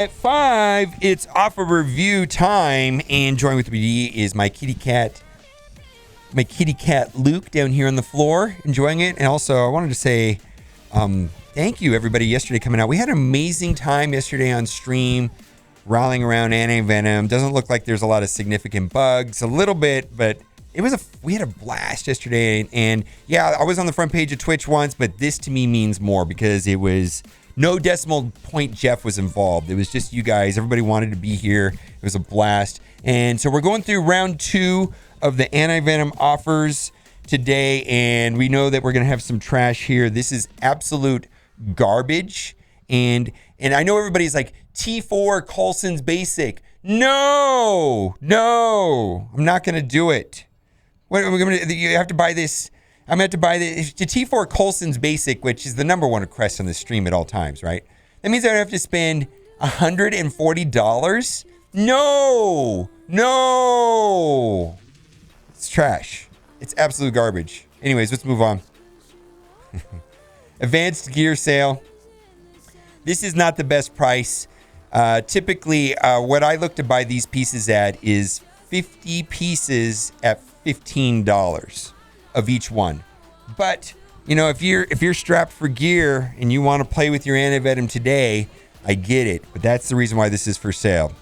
At 5, it's offer review time, and joining with me is my kitty cat Luke down here on the floor, enjoying it. And also, I wanted to say thank you, everybody, yesterday coming out. We had an amazing time yesterday on stream, rallying around Anti-Venom. Doesn't look like there's a lot of significant bugs, a little bit, but we had a blast yesterday. And yeah, I was on the front page of Twitch once, but this to me means more because it was no decimal point Jeff was involved. It was just you guys. Everybody wanted to be here. It was a blast. And so we're going through round 2 of the Anti-Venom offers today, and we know that we're going to have some trash here. This is absolute garbage. And I know everybody's like, T4 Coulson's basic. No, I'm not going to do it. You have to buy this. I'm going to have to buy the T4 Coulson's basic, which is the number one request on the stream at all times, right? That means I have to spend $140. No. It's trash. It's absolute garbage. Anyways, let's move on. Advanced gear sale. This is not the best price. Typically, what I look to buy these pieces at is 50 pieces at $15 of each one. But you know, if you're strapped for gear and you want to play with your Anti-Venom today, I get it. But that's the reason why this is for sale.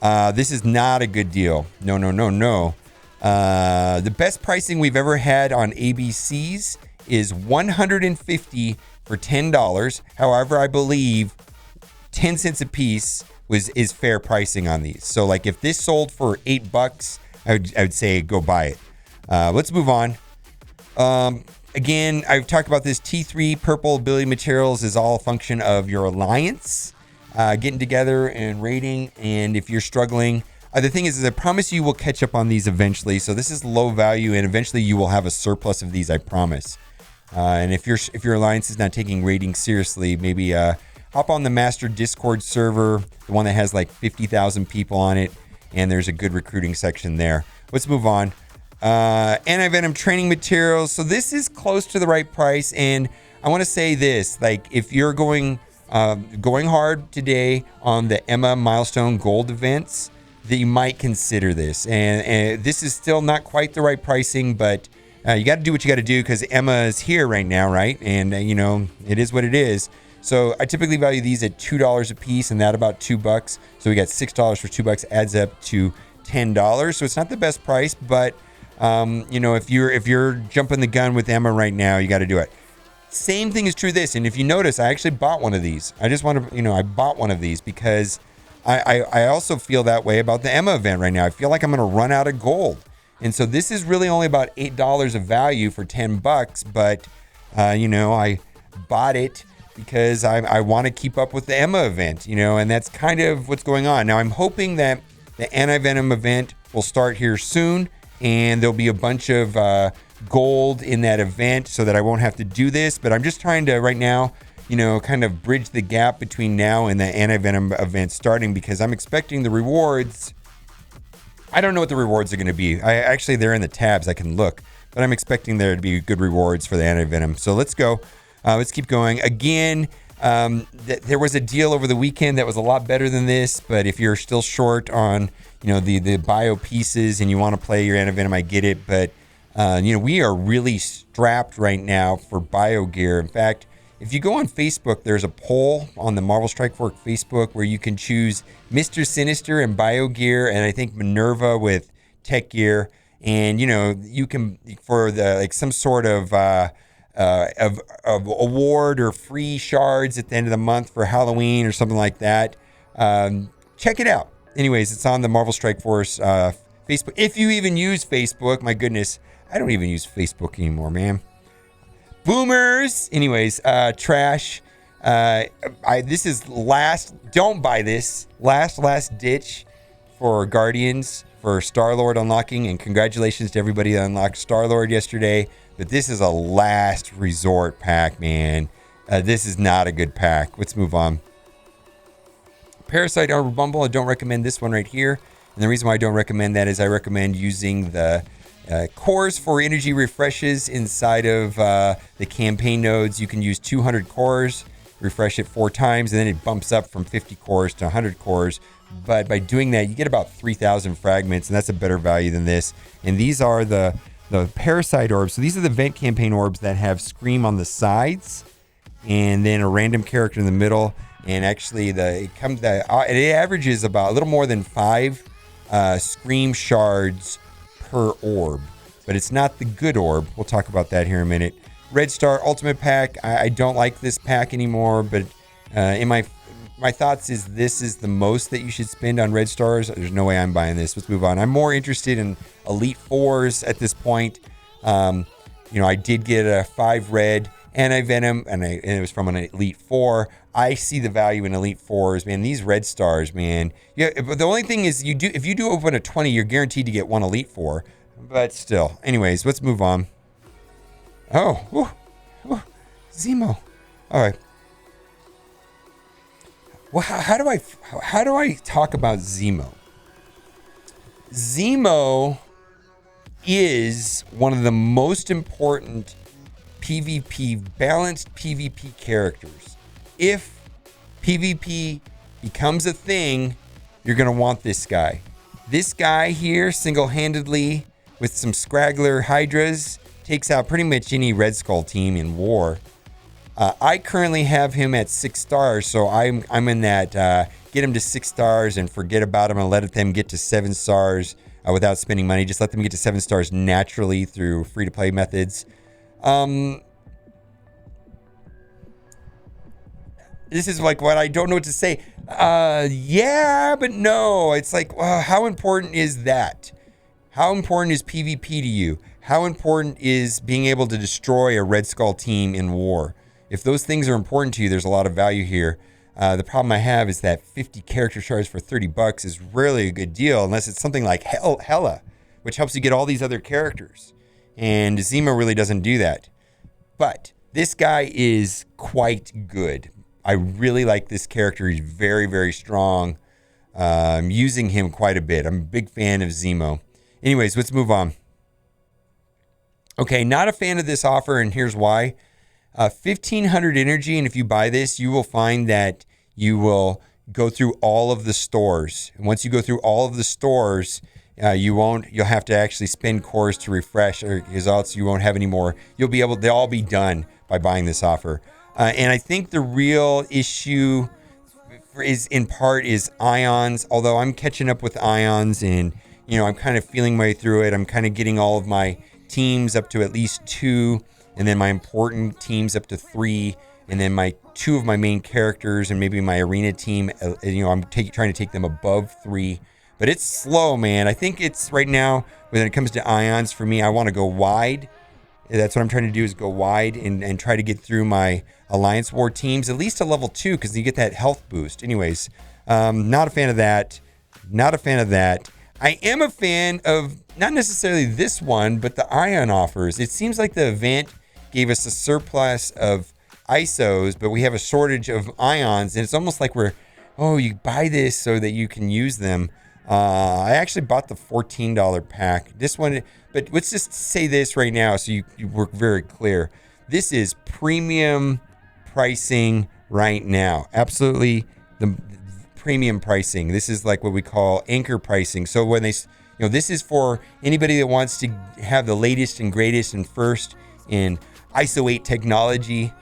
This is not a good deal. No. The best pricing we've ever had on ABCs is $150 for $10. However, I believe 10 cents a piece is fair pricing on these. So like if this sold for $8, I would say go buy it. Let's move on. Again, I've talked about this. T3 purple ability materials is all a function of your alliance getting together and raiding. And if you're struggling, the thing is I promise you will catch up on these eventually. So this is low value, and eventually you will have a surplus of these, I promise. And if your alliance is not taking raiding seriously, maybe hop on the master Discord server, the one that has like 50,000 people on it, and there's a good recruiting section there. Let's move on. Anti-Venom training materials. So this is close to the right price, and I want to say this: like if you're going hard today on the Emma milestone gold events, that you might consider this. And this is still not quite the right pricing, but you got to do what you got to do because Emma is here right now, right? And it is what it is. So I typically value these at $2 a piece, and that about $2. So we got $6 for $2 adds up to $10. So it's not the best price, but if you're jumping the gun with Emma right now, you got to do it. Same thing is true this. And if you notice, I actually bought one of these. I just want to, I bought one of these because I also feel that way about the Emma event right now. I feel like I'm going to run out of gold. And so this is really only about $8 of value for $10, but I bought it because I want to keep up with the Emma event, and that's kind of what's going on. Now I'm hoping that the Anti-Venom event will start here soon, and there'll be a bunch of gold in that event so that I won't have to do this. But I'm just trying to right now, kind of bridge the gap between now and the Anti-Venom event starting, because I'm expecting the rewards. I don't know what the rewards are going to be. They're in the tabs. I can look, but I'm expecting there to be good rewards for the Anti-Venom. So let's go. Let's keep going. Again, there was a deal over the weekend that was a lot better than this, but if you're still short on the bio pieces and you want to play your Anti-Venom, I get it. But we are really strapped right now for bio gear. In fact, if you go on Facebook, there's a poll on the Marvel Strike Force Facebook where you can choose Mr. Sinister and bio gear, and I think Minerva with tech gear, and you can for the some sort of award or free shards at the end of the month for Halloween or something like that. Check it out. Anyways, it's on the Marvel Strike Force Facebook. If you even use Facebook, my goodness, I don't even use Facebook anymore, man. Boomers. Anyways, trash. This is last. Don't buy this. Last ditch for Guardians for Star-Lord unlocking, and congratulations to everybody that unlocked Star-Lord yesterday. But this is a last resort pack, man. This is not a good pack. Let's move on. Parasite Arbor Bumble. I don't recommend this one right here. And the reason why I don't recommend that is I recommend using the cores for energy refreshes inside of the campaign nodes. You can use 200 cores refresh it 4 times, and then it bumps up from 50 cores to 100 cores. But by doing that, you get about 3,000 fragments, and that's a better value than this. And these are the parasite orbs. So these are the vent campaign orbs that have Scream on the sides, and then a random character in the middle. And actually, it averages about a little more than 5 Scream shards per orb. But it's not the good orb. We'll talk about that here in a minute. Red Star Ultimate Pack. I don't like this pack anymore, but in my thoughts is this is the most that you should spend on Red Stars. There's no way I'm buying this. Let's move on. I'm more interested in Elite 4s at this point. I did get a 5 red Anti-Venom, and it was from an Elite 4. I see the value in Elite 4s, man. These Red Stars, man. Yeah, but the only thing is, if you do open a 20, you're guaranteed to get 1 Elite 4. But still. Anyways, let's move on. Oh, Zemo. All right. Well, how do I talk about Zemo? Zemo is one of the most important balanced PvP characters. If PvP becomes a thing, you're going to want this guy. This guy here, single-handedly, with some scraggler Hydras, takes out pretty much any Red Skull team in war. I currently have him at 6 stars, so I'm in that get him to 6 stars and forget about him and let them get to 7 stars without spending money. Just let them get to 7 stars naturally through free-to-play methods. This is like what I don't know what to say. Yeah, but no. It's like, how important is that? How important is PvP to you? How important is being able to destroy a Red Skull team in war? If those things are important to you, there's a lot of value here. The problem I have is that 50 character shards for $30 is really a good deal, unless it's something like Hela, which helps you get all these other characters. And Zemo really doesn't do that. But this guy is quite good. I really like this character. He's very, very strong. I'm using him quite a bit. I'm a big fan of Zemo. Anyways, let's move on. Okay, not a fan of this offer, and here's why. 1,500 energy, and if you buy this, you will find that you will go through all of the stores. And once you go through all of the stores, you'll have to actually spend cores to refresh, or because else you won't have any more. They'll all be done by buying this offer. And I think the real issue is in part is ions, although I'm catching up with ions, and I'm kind of feeling my way through it. I'm kind of getting all of my teams up to at least 2, and then my important teams up to 3, and then my 2 of my main characters and maybe my arena team, I'm trying to take them above 3. But it's slow, man. I think it's right now, when it comes to ions, for me, I want to go wide. That's what I'm trying to do, is go wide and try to get through my Alliance War teams, at least to level 2, because you get that health boost. Anyways, not a fan of that. Not a fan of that. I am a fan of not necessarily this one, but the ion offers. It seems like the event gave us a surplus of ISOs, but we have a shortage of ions, and it's almost like you buy this so that you can use them. I actually bought the $14 pack. This one, but let's just say this right now so you work very clear. This is premium pricing right now. Absolutely the premium pricing. This is like what we call anchor pricing. So when this is for anybody that wants to have the latest and greatest and first in ISO 8 technology,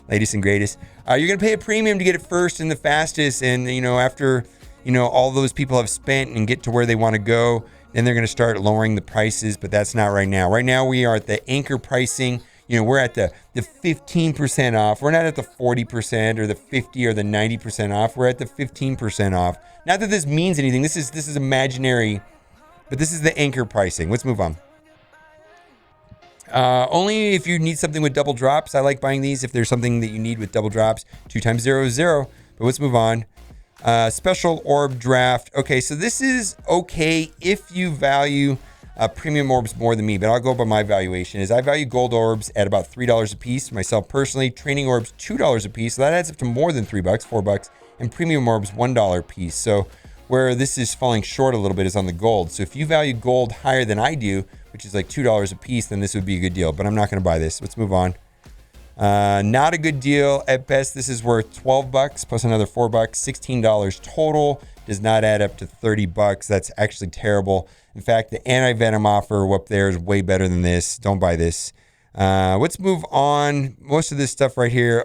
latest and greatest. You're going to pay a premium to get it first and the fastest. And, after, all those people have spent and get to where they want to go, then they're going to start lowering the prices. But that's not right now. Right now, we are at the anchor pricing. We're at the 15% off. We're not at the 40% or the 50 or the 90% off. We're at the 15% off. Not that this means anything. This is imaginary, but this is the anchor pricing. Let's move on. Only if you need something with double drops. I like buying these if there's something that you need with double drops. 2 times 0 is 0. But let's move on. Special orb draft. Okay, so this is okay if you value premium orbs more than me, but I'll go by my valuation. I value gold orbs at about $3 a piece. Myself personally, training orbs $2 a piece. So that adds up to more than $3, $4, and premium orbs $1 a piece. So where this is falling short a little bit is on the gold. So if you value gold higher than I do, which is like $2 a piece, then this would be a good deal. But I'm not going to buy this. Let's move on. Not a good deal. At best, this is worth 12 bucks plus another 4 bucks, $16 total. Does not add up to 30 bucks. That's actually terrible. In fact, the Anti-Venom offer up there is way better than this. Don't buy this. Let's move on. Most of this stuff right here.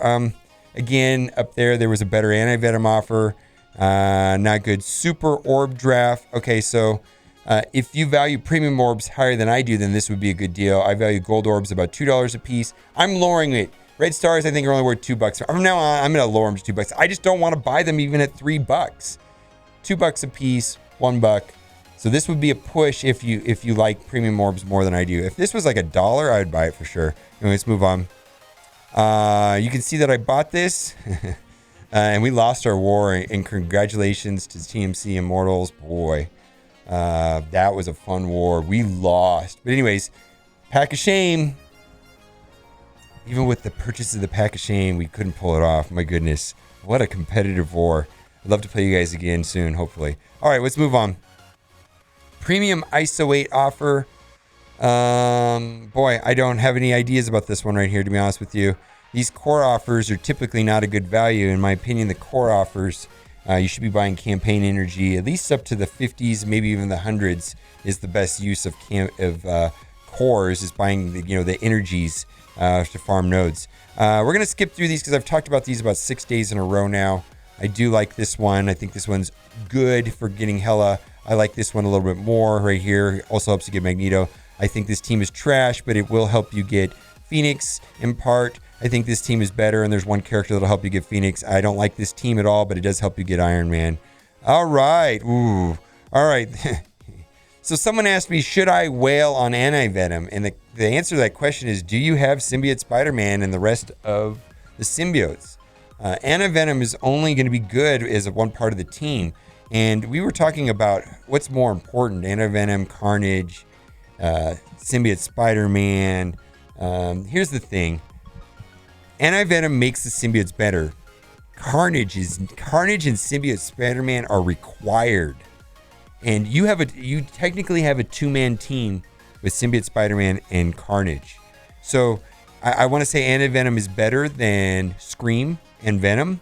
Again, up there was a better Anti-Venom offer. Not good. Super Orb Draft. Okay, so if you value premium orbs higher than I do, then this would be a good deal. I value gold orbs about $2 a piece. I'm lowering it. Red stars, I think, are only worth $2. From now on, I'm going to lower them to $2. I just don't want to buy them even at $3. $2 a piece, $1. So this would be a push if you like premium orbs more than I do. If this was like $1, I would buy it for sure. Anyway, let's move on. You can see that I bought this. And we lost our war. And congratulations to TMC Immortals. Boy, that was a fun war. We lost. But anyways, pack of shame. Even with the purchase of the pack of shame, we couldn't pull it off. My goodness. What a competitive war. I'd love to play you guys again soon, hopefully. All right, let's move on. Premium ISO 8 offer. Boy, I don't have any ideas about this one right here, to be honest with you. These core offers are typically not a good value. In my opinion, the core offers, you should be buying campaign energy, at least up to the 50s, maybe even the 100s is the best use of cores, is buying the energies to farm nodes. We're going to skip through these because I've talked about these about 6 days in a row now. I do like this one. I think this one's good for getting Hela. I like this one a little bit more right here. Also helps you get Magneto. I think this team is trash, but it will help you get Phoenix in part. I think this team is better, and there's one character that'll help you get Phoenix. I don't like this team at all, but it does help you get Iron Man. All right. Ooh. All right. So someone asked me, should I wail on Anti-Venom? And the answer to that question is, do you have Symbiote Spider-Man and the rest of the symbiotes? Anti-Venom is only going to be good as one part of the team. And we were talking about what's more important, Anti-Venom, Carnage, Symbiote Spider-Man. Here's the thing. Anti-Venom makes the symbiotes better. Carnage and Symbiote Spider-Man are required. And you technically have a two-man team with Symbiote Spider-Man and Carnage. So I want to say Anti-Venom is better than Scream and Venom,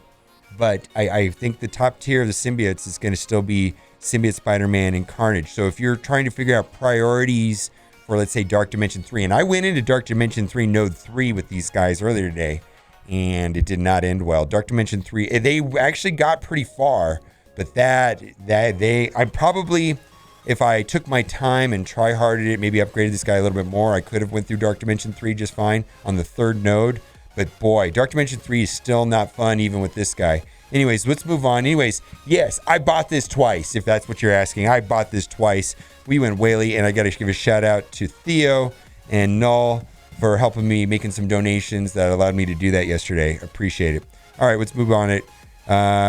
but I think the top tier of the symbiotes is going to still be Symbiote Spider-Man and Carnage. So if you're trying to figure out priorities for, let's say, Dark Dimension 3, and I went into Dark Dimension 3 Node 3 with these guys earlier today, and it did not end well. Dark Dimension 3, they actually got pretty far, but I probably, if I took my time and try-harded it, maybe upgraded this guy a little bit more, I could have went through Dark Dimension 3 just fine on the third node. But boy, Dark Dimension 3 is still not fun even with this guy. Anyways, let's move on. Anyways, yes, I bought this twice, if that's what you're asking. I bought this twice. We went whaley, and I got to give a shout out to Theo and Null for helping me, making some donations that allowed me to do that yesterday. Appreciate it. All right, let's move on it.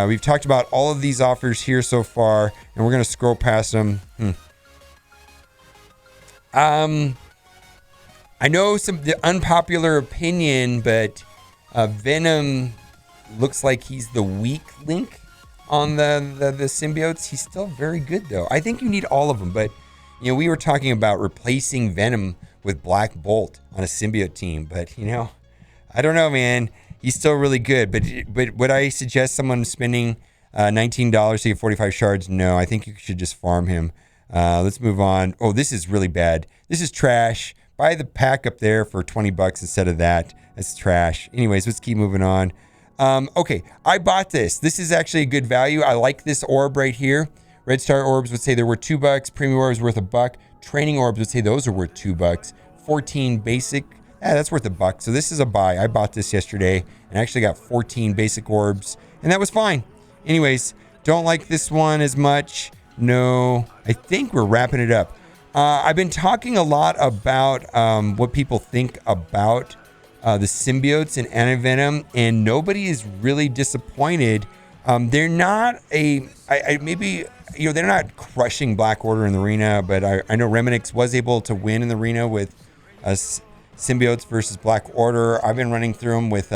We've talked about all of these offers here so far, and we're going to scroll past them. I know the unpopular opinion, but Venom looks like he's the weak link on the symbiotes. He's still very good, though. I think you need all of them, but we were talking about replacing Venom with Black Bolt on a symbiote team, but I don't know, man. He's still really good, but would I suggest someone spending $19 to get 45 shards? No, I think you should just farm him. Let's move on. Oh, this is really bad. This is trash. Buy the pack up there for $20 instead of that. That's trash. Anyways, let's keep moving on. Okay, I bought this. This is actually a good value. I like this orb right here. Red Star orbs would say they're worth $2. Premium orbs worth $1. Training orbs would say those are worth $2. 14 basic. That's worth $1. So this is a buy. I bought this yesterday and actually got 14 basic orbs, and that was fine. Anyways, don't like this one as much. No, I think we're wrapping it up. I've been talking a lot about what people think about the symbiotes and Anti-Venom, and nobody is really disappointed. They're not they're not crushing Black Order in the arena, but I know Reminix was able to win in the arena with symbiotes versus Black Order. I've been running through them with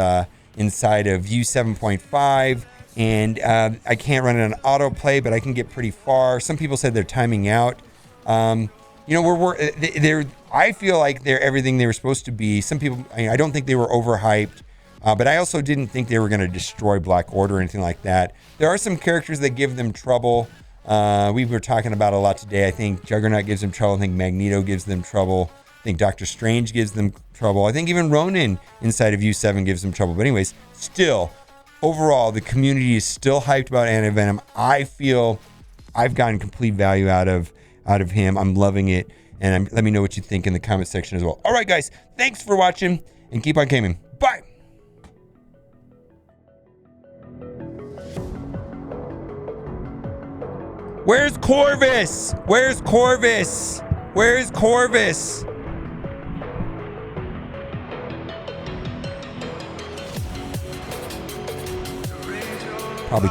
inside of View 7.5, and I can't run it on autoplay, but I can get pretty far. Some people said they're timing out. I feel like they're everything they were supposed to be. Some people, I don't think they were overhyped. But I also didn't think they were going to destroy Black Order or anything like that. There are some characters that give them trouble. We were talking about a lot today. I think Juggernaut gives them trouble. I think Magneto gives them trouble. I think Doctor Strange gives them trouble. I think even Ronan inside of U7 gives them trouble. But anyways, still, overall, the community is still hyped about Anti-Venom. I feel I've gotten complete value out of him. I'm loving it. And let me know what you think in the comment section as well. All right, guys. Thanks for watching. And keep on gaming. Bye. Where's Corvus? Where's Corvus? Where's Corvus?